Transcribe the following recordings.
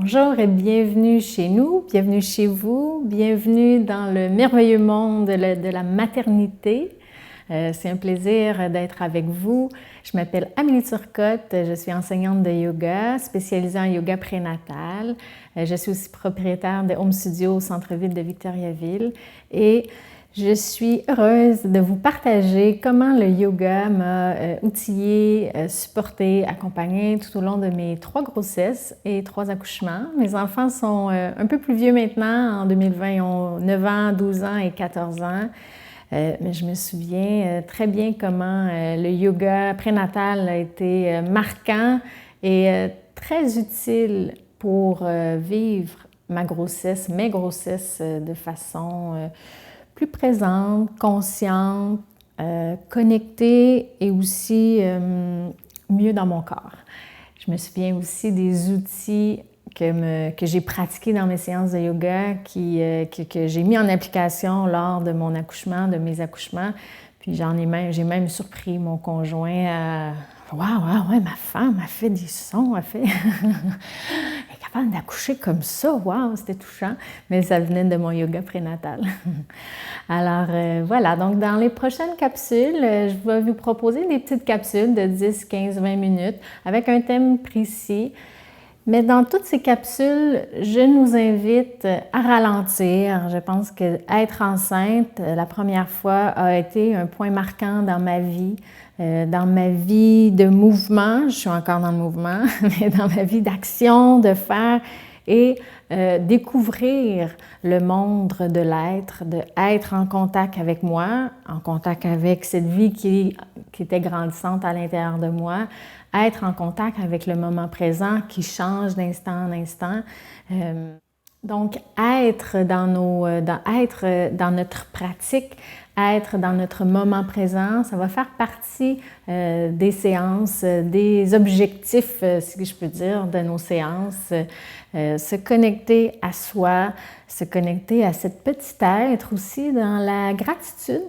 Bonjour et bienvenue chez nous, bienvenue chez vous, bienvenue dans le merveilleux monde de la maternité. C'est un plaisir d'être avec vous. Je m'appelle Amélie Turcotte, je suis enseignante de yoga, spécialisée en yoga prénatal. Je suis aussi propriétaire de Home Studio au centre-ville de Victoriaville et je suis heureuse de vous partager comment le yoga m'a outillée, supportée, accompagnée tout au long de mes 3 grossesses et 3 accouchements. Mes enfants sont un peu plus vieux maintenant. En 2020, ils ont 9 ans, 12 ans et 14 ans. Mais je me souviens très bien comment le yoga prénatal a été marquant et très utile pour vivre ma grossesse, mes grossesses de façon plus présente, consciente, connectée et aussi mieux dans mon corps. Je me souviens aussi des outils que j'ai pratiqués dans mes séances de yoga, que j'ai mis en application lors de mon accouchement, de mes accouchements. Puis j'ai même surpris mon conjoint à « Waouh, ouais, ma femme a fait des sons, elle est capable d'accoucher comme ça, waouh, c'était touchant », mais ça venait de mon yoga prénatal. Alors voilà, donc dans les prochaines capsules, je vais vous proposer des petites capsules de 10, 15, 20 minutes avec un thème précis. Mais dans toutes ces capsules, je nous invite à ralentir. Je pense qu'être enceinte, la première fois, a été un point marquant dans ma vie de mouvement. Je suis encore dans le mouvement, mais dans ma vie d'action, de faire et découvrir le monde de l'être, d'être en contact avec moi, en contact avec cette vie qui était grandissante à l'intérieur de moi, être en contact avec le moment présent qui change d'instant en instant. Donc, être dans notre pratique, être dans notre moment présent, ça va faire partie des séances, des objectifs, si je peux dire, de nos séances. Se connecter à soi, se connecter à cette petite être aussi dans la gratitude.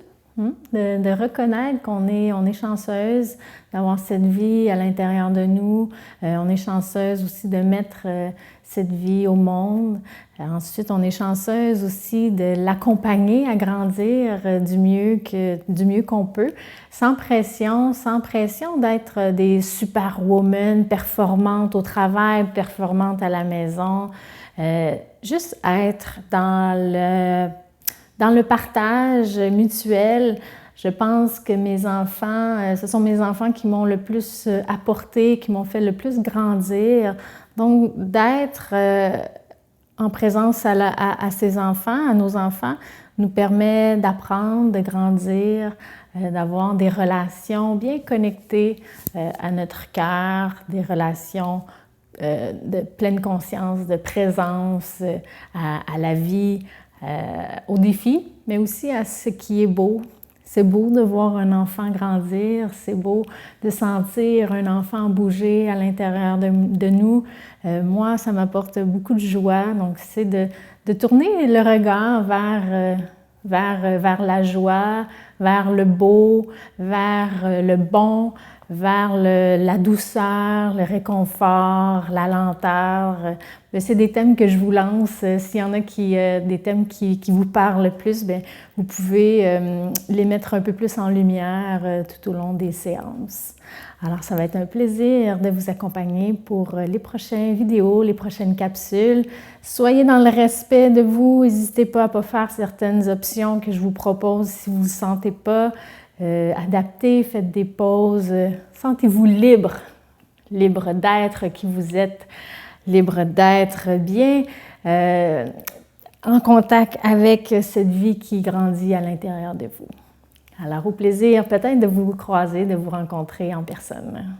De reconnaître qu'on est chanceuse d'avoir cette vie à l'intérieur de nous. On est chanceuse aussi de mettre cette vie au monde. Ensuite, on est chanceuse aussi de l'accompagner à grandir du mieux qu'on peut, sans pression d'être des superwomen performantes au travail, performantes à la maison. Juste être dans le partage mutuel. Je pense que mes enfants, ce sont mes enfants qui m'ont le plus apporté, qui m'ont fait le plus grandir. Donc, d'être en présence à ces enfants, à nos enfants, nous permet d'apprendre, de grandir, d'avoir des relations bien connectées à notre cœur, des relations de pleine conscience, de présence à la vie, aux défis, mais aussi à ce qui est beau. C'est beau de voir un enfant grandir, c'est beau de sentir un enfant bouger à l'intérieur de nous. Moi, ça m'apporte beaucoup de joie, donc c'est de tourner le regard vers la joie, vers le beau, vers le bon, vers la douceur, le réconfort, la lenteur. C'est des thèmes que je vous lance. S'il y en a des thèmes qui vous parlent plus, bien, vous pouvez les mettre un peu plus en lumière tout au long des séances. Alors, ça va être un plaisir de vous accompagner pour les prochaines vidéos, les prochaines capsules. Soyez dans le respect de vous. N'hésitez pas à ne pas faire certaines options que je vous propose si vous ne vous sentez pas. Adaptez, faites des pauses. Sentez-vous libre d'être qui vous êtes, libre d'être bien en contact avec cette vie qui grandit à l'intérieur de vous. Alors, au plaisir peut-être de vous croiser, de vous rencontrer en personne.